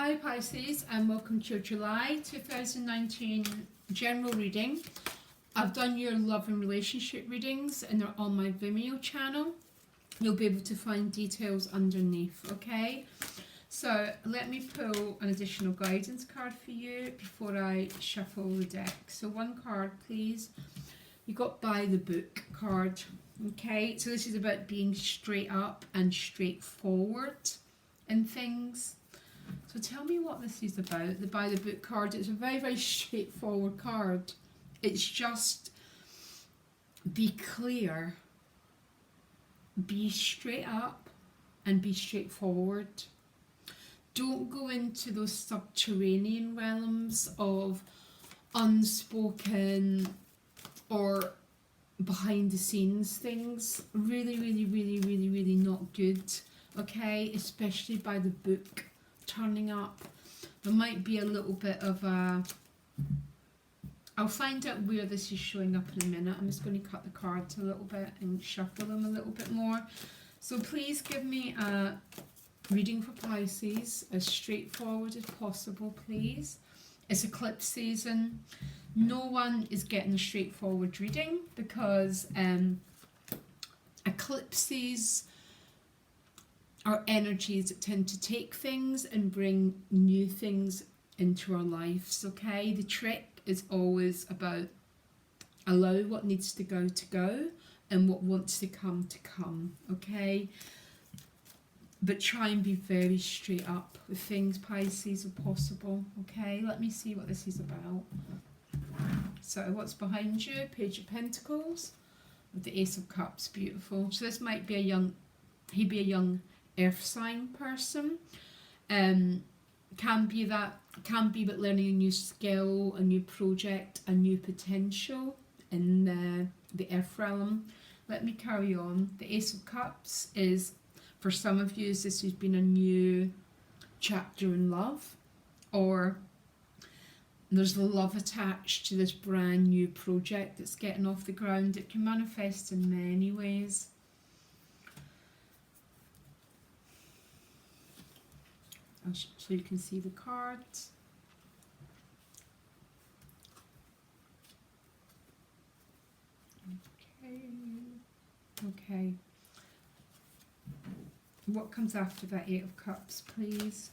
Hi Pisces, and welcome to your July 2019 general reading. I've done your love and relationship readings and they're on my Vimeo channel. You'll be able to find details underneath, okay? So let me pull an additional guidance card for you before I shuffle the deck. So one card please. You got by the book card, okay? So this is about being straight up and straightforward in things. So tell me what this is about, the by the book card. It's a very, very straightforward card. It's just be clear, be straight up and be straightforward. Don't go into those subterranean realms of unspoken or behind the scenes things. Really, really, really, really, really not good, okay? Especially by the book turning up. There might be a little bit of a... I'll find out where this is showing up in a minute. I'm just going to cut the cards a little bit and shuffle them a little bit more. So please give me a reading for Pisces as straightforward as possible, please. It's eclipse season. No one is getting a straightforward reading because eclipses are energies that tend to take things and bring new things into our lives, okay? The trick is always about allow what needs to go and what wants to come, okay? But try and be very straight up with things, Pisces, if possible, okay? Let me see what this is about. So what's behind you? Page of Pentacles with the Ace of Cups, beautiful. So this might be a young earth sign person. Can be about learning a new skill, a new project, a new potential in the earth realm. Let me carry on. The Ace of Cups is, for some of you, this has been a new chapter in love, or there's the love attached to this brand new project that's getting off the ground. It can manifest in many ways. So you can see the cards. Okay. What comes after that Eight of Cups, please?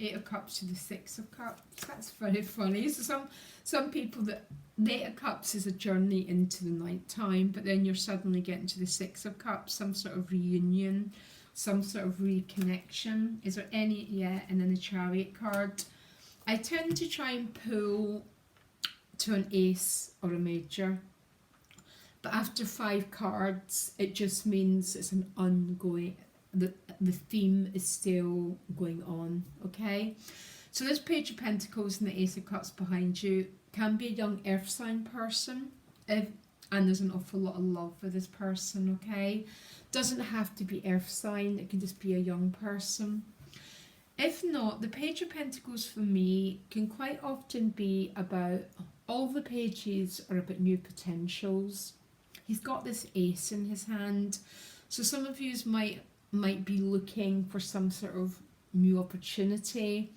Eight of Cups to the Six of Cups. That's very funny. So some people, that the Eight of Cups is a journey into the night time, but then you're suddenly getting to the Six of Cups, some sort of reunion, some sort of reconnection. Is there any? Yeah, and then the Chariot card. I tend to try and pull to an ace or a major, but after 5 cards, it just means it's an ongoing. The theme is still going on, okay? So this Page of Pentacles and the Ace of Cups behind you can be a young earth sign person, and there's an awful lot of love for this person, okay? Doesn't have to be earth sign, it can just be a young person. If not, the Page of Pentacles for me can quite often be about, all the pages are about new potentials. He's got this ace in his hand, so some of you might be looking for some sort of new opportunity,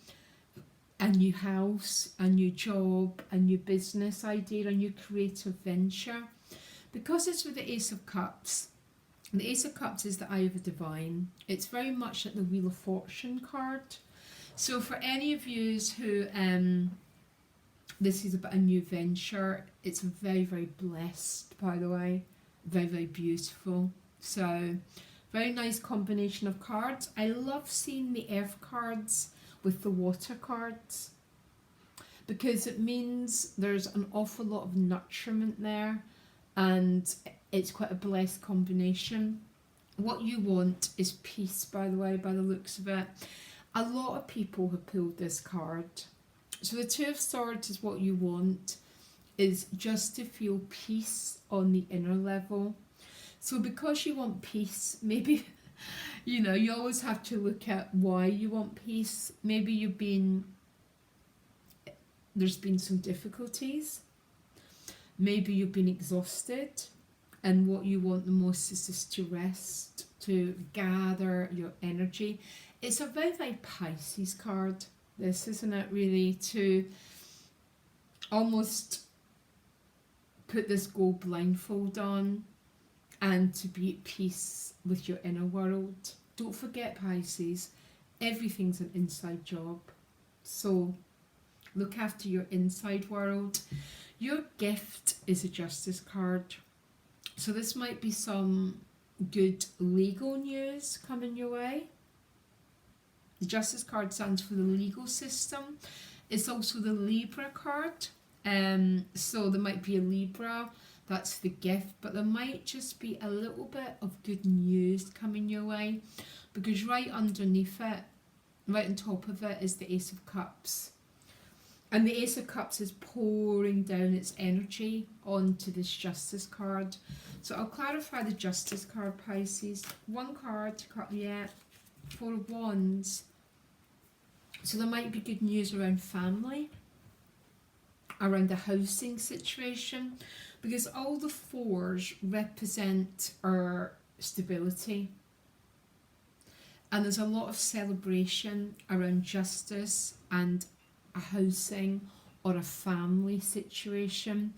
a new house, a new job, a new business idea, a new creative venture. Because it's with the Ace of Cups, the Ace of Cups is the eye of the divine. It's very much like the Wheel of Fortune card. So for any of you who this is about a new venture, it's very, very blessed, by the way. Very, very beautiful. So very nice combination of cards. I love seeing the earth cards with the water cards because it means there's an awful lot of nurturement there and it's quite a blessed combination. What you want is peace, by the way, by the looks of it. A lot of people have pulled this card. So the Two of Swords is what you want, is just to feel peace on the inner level. So because you want peace, maybe, you always have to look at why you want peace. Maybe there's been some difficulties. Maybe you've been exhausted. and what you want the most is just to rest, to gather your energy. It's a very, very Pisces card, this, isn't it, really, to almost put this gold blindfold on and to be at peace with your inner world. Don't forget, Pisces, everything's an inside job. So look after your inside world. Your gift is a Justice card. So this might be some good legal news coming your way. The Justice card stands for the legal system. It's also the Libra card. So there might be a Libra, that's the gift, but there might just be a little bit of good news coming your way, because right underneath it, right on top of it, is the Ace of Cups. And the Ace of Cups is pouring down its energy onto this Justice card. So I'll clarify the Justice card, Pisces. One card, yeah, Four of Wands. So there might be good news around family, around the housing situation, because all the fours represent our stability. And there's a lot of celebration around justice and a housing or a family situation.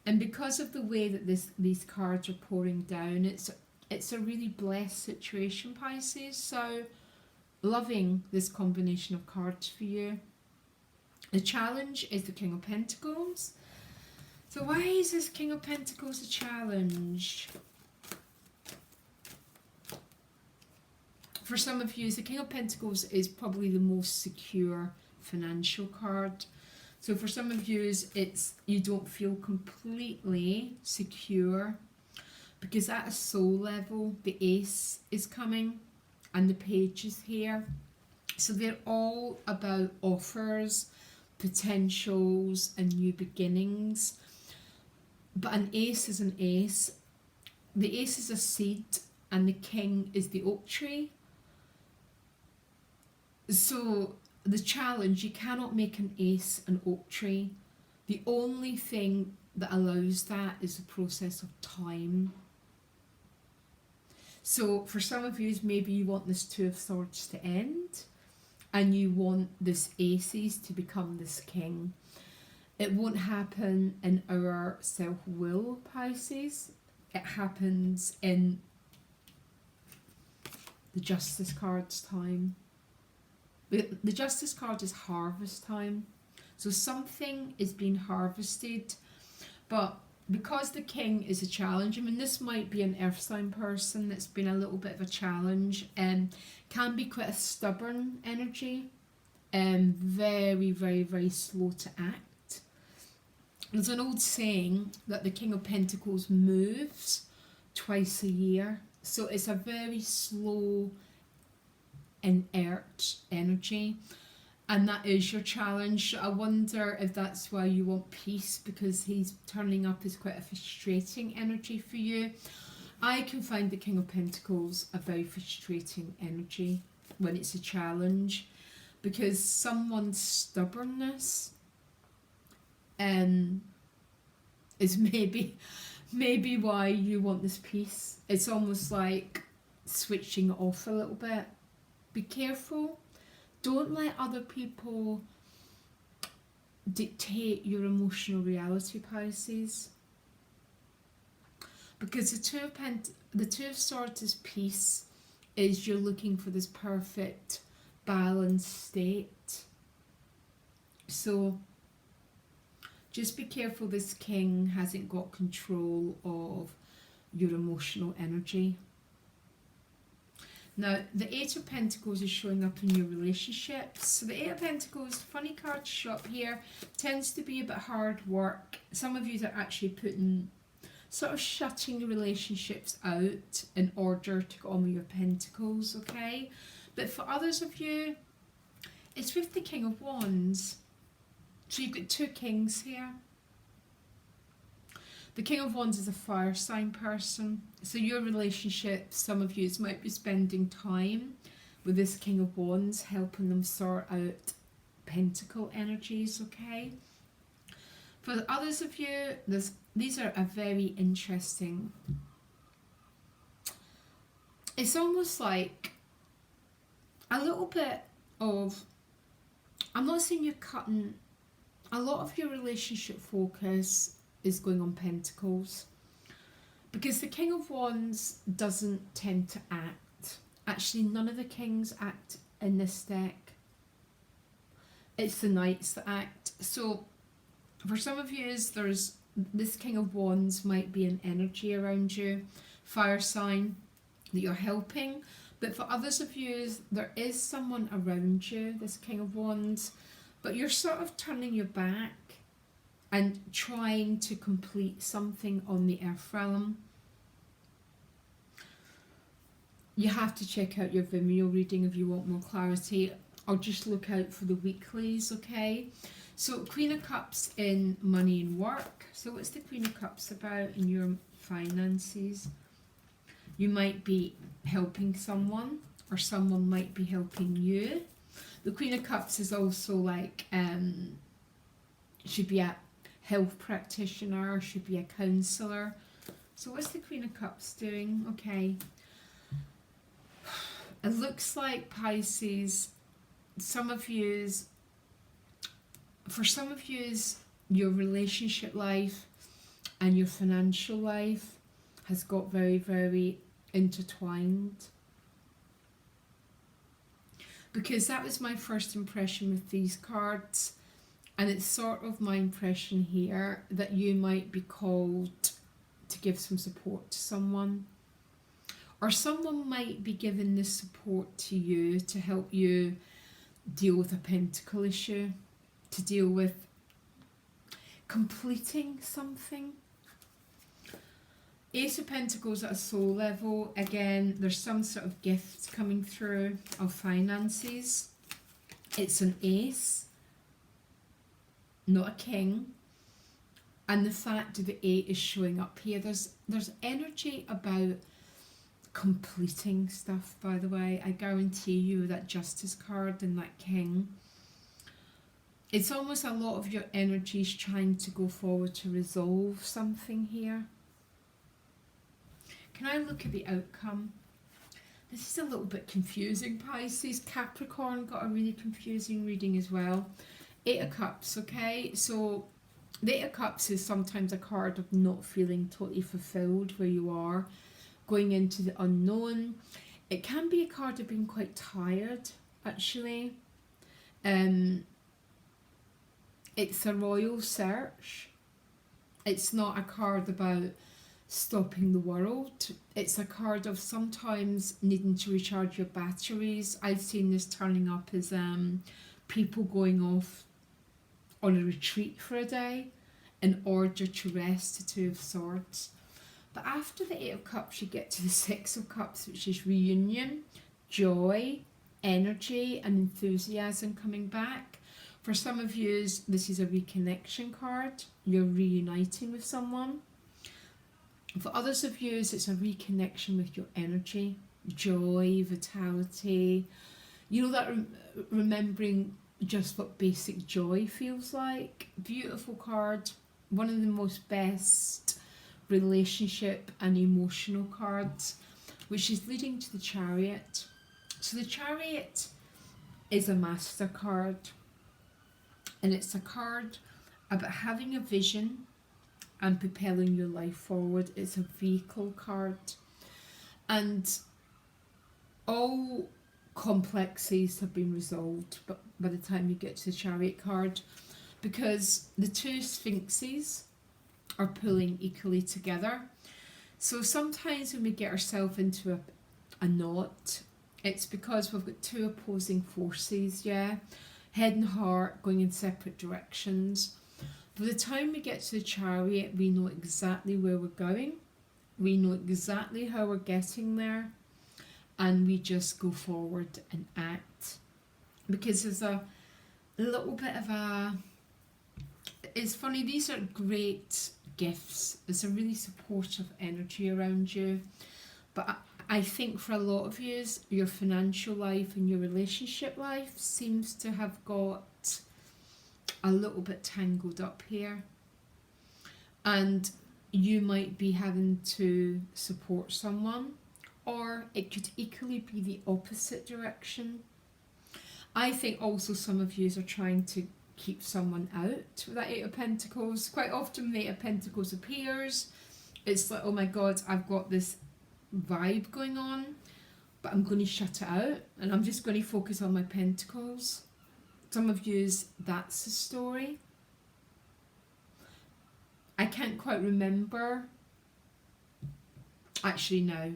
And because of the way that these cards are pouring down, it's a really blessed situation, Pisces. So loving this combination of cards for you. The challenge is the King of Pentacles. So why is this King of Pentacles a challenge? For some of you, the King of Pentacles is probably the most secure financial card. So for some of you, it's you don't feel completely secure, because at a soul level, the Ace is coming and the Page is here. So they're all about offers, potentials and new beginnings. But an Ace is an Ace. The Ace is a seed and the King is the oak tree. So the challenge, you cannot make an Ace an oak tree. The only thing that allows that is the process of time. So for some of you, maybe you want this Two of Swords to end and you want this Aces to become this King. It won't happen in our self-will, Pisces. It happens in the Justice card's time. The Justice card is harvest time. So something is being harvested, but because the King is a challenge, I mean, this might be an earth sign person that's been a little bit of a challenge and can be quite a stubborn energy and very, very, very slow to act. There's an old saying that the King of Pentacles moves twice a year. So it's a very slow, inert energy. And that is your challenge. I wonder if that's why you want peace, because he's turning up as quite a frustrating energy for you. I can find the King of Pentacles a very frustrating energy when it's a challenge, because someone's stubbornness is maybe why you want this peace. It's almost like switching off a little bit. Be careful. Don't let other people dictate your emotional reality, Pisces. Because the Two of Swords is peace, is you're looking for this perfect balanced state. So just be careful this King hasn't got control of your emotional energy. Now, the Eight of Pentacles is showing up in your relationships. So the Eight of Pentacles, funny card to show up here, tends to be a bit hard work. Some of you are actually sort of shutting your relationships out in order to get on with your Pentacles, okay? But for others of you, it's with the King of Wands. So you've got two kings here. The King of Wands is a fire sign person. So your relationship, some of you might be spending time with this King of Wands, helping them sort out pentacle energies, okay? For others of you, these are a very interesting it's almost like a little bit of, I'm not saying you're cutting, a lot of your relationship focus is going on Pentacles, because the King of Wands doesn't tend to act. Actually, none of the Kings act in this deck. It's the Knights that act. So for some of you, there's this King of Wands might be an energy around you, fire sign that you're helping. But for others of you, there is someone around you, this King of Wands, but you're sort of turning your back and trying to complete something on the earth realm. You have to check out your Vimeo reading if you want more clarity, or just look out for the weeklies, okay? So Queen of Cups in money and work. So what's the Queen of Cups about in your finances? You might be helping someone, or someone might be helping you. The Queen of Cups is also like, should be a health practitioner, should be a counsellor. So what's the Queen of Cups doing? Okay. It looks like, Pisces, for some of yous, your relationship life and your financial life has got very, very intertwined. Because that was my first impression with these cards, and it's sort of my impression here that you might be called to give some support to someone, or someone might be giving this support to you to help you deal with a pentacle issue, to deal with completing something. Ace of Pentacles at a soul level, again, there's some sort of gift coming through of finances. It's an ace, not a king. And the fact that the 8 is showing up here, there's energy about completing stuff, by the way. I guarantee you that Justice card and that King, it's almost a lot of your energies trying to go forward to resolve something here. Can I look at the outcome? This is a little bit confusing, Pisces. Capricorn got a really confusing reading as well. 8 of Cups, okay? So the 8 of Cups is sometimes a card of not feeling totally fulfilled where you are, going into the unknown. It can be a card of being quite tired, actually. It's a royal search. It's not a card about stopping the world. It's a card of sometimes needing to recharge your batteries. I've seen this turning up as people going off on a retreat for a day in order to rest, the 2 of Swords. But after the 8 of Cups, you get to the 6 of Cups, which is reunion, joy, energy and enthusiasm coming back. For some of you, this is a reconnection card. You're reuniting with someone. For others of you, it's a reconnection with your energy, joy, vitality. You know, that remembering just what basic joy feels like. Beautiful card. One of the most best relationship and emotional cards, which is leading to the Chariot. So the Chariot is a master card, and it's a card about having a vision and propelling your life forward. It's a vehicle card, and all complexes have been resolved but by the time you get to the Chariot card, because the 2 Sphinxes are pulling equally together. So sometimes when we get ourselves into a knot, it's because we've got 2 opposing forces, head and heart going in separate directions. By the time we get to the Chariot, we know exactly where we're going, we know exactly how we're getting there, and we just go forward and act. Because there's a little bit of a, it's funny, these are great gifts. There's a really supportive energy around you. But I think for a lot of you, your financial life and your relationship life seems to have got a little bit tangled up here. And you might be having to support someone, or it could equally be the opposite direction. I think also some of you are trying to keep someone out with that Eight of Pentacles. Quite often when the Eight of Pentacles appears, it's like, oh my God, I've got this vibe going on, but I'm going to shut it out and I'm just going to focus on my Pentacles. Some of yous, that's the story. I can't quite remember. Actually, no.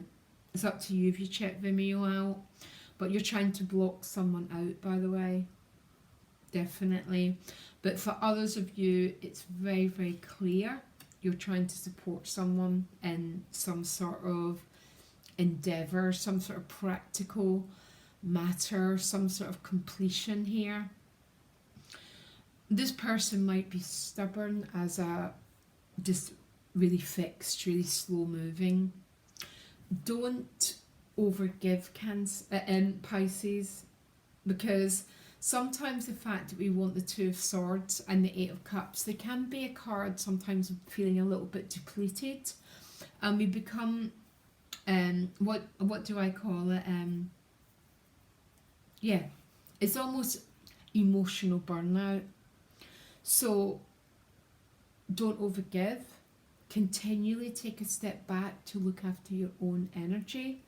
It's up to you if you check Vimeo out. But you're trying to block someone out, by the way. Definitely. But for others of you, it's very, very clear. You're trying to support someone in some sort of endeavour, some sort of practical matter, some sort of completion here. This person might be stubborn as a just really fixed, really slow moving. Don't overgive Pisces, because sometimes the fact that we want the Two of Swords and the Eight of Cups, there can be a card sometimes feeling a little bit depleted, and we become what do I call it? Yeah, it's almost emotional burnout. So don't overgive. Continually take a step back to look after your own energy.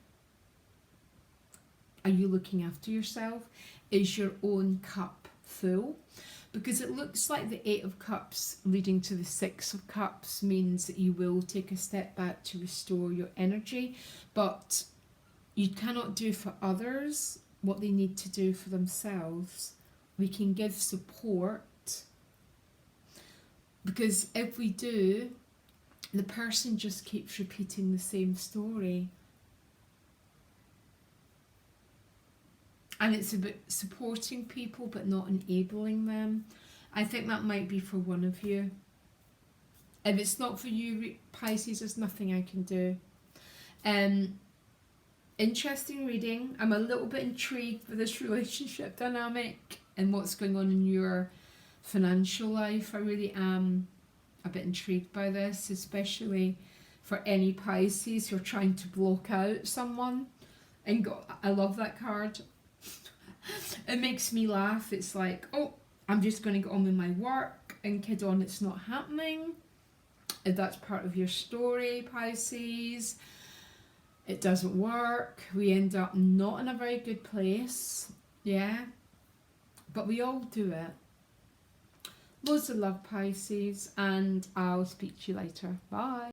Are you looking after yourself? Is your own cup full? Because it looks like the Eight of Cups leading to the Six of Cups means that you will take a step back to restore your energy, but you cannot do for others what they need to do for themselves. We can give support, because if we do, the person just keeps repeating the same story. And it's about supporting people but not enabling them. I think that might be for one of you. If it's not for you, Pisces, there's nothing I can do. Interesting reading. I'm a little bit intrigued with this relationship dynamic and what's going on in your financial life. I really am a bit intrigued by this, especially for any Pisces who are trying to block out someone. And I love that card. It makes me laugh. It's like, oh, I'm just going to get on with my work and kid on, it's not happening. If that's part of your story, Pisces, it doesn't work. We end up not in a very good place. Yeah, but we all do it. Loads of love, Pisces, and I'll speak to you later. Bye.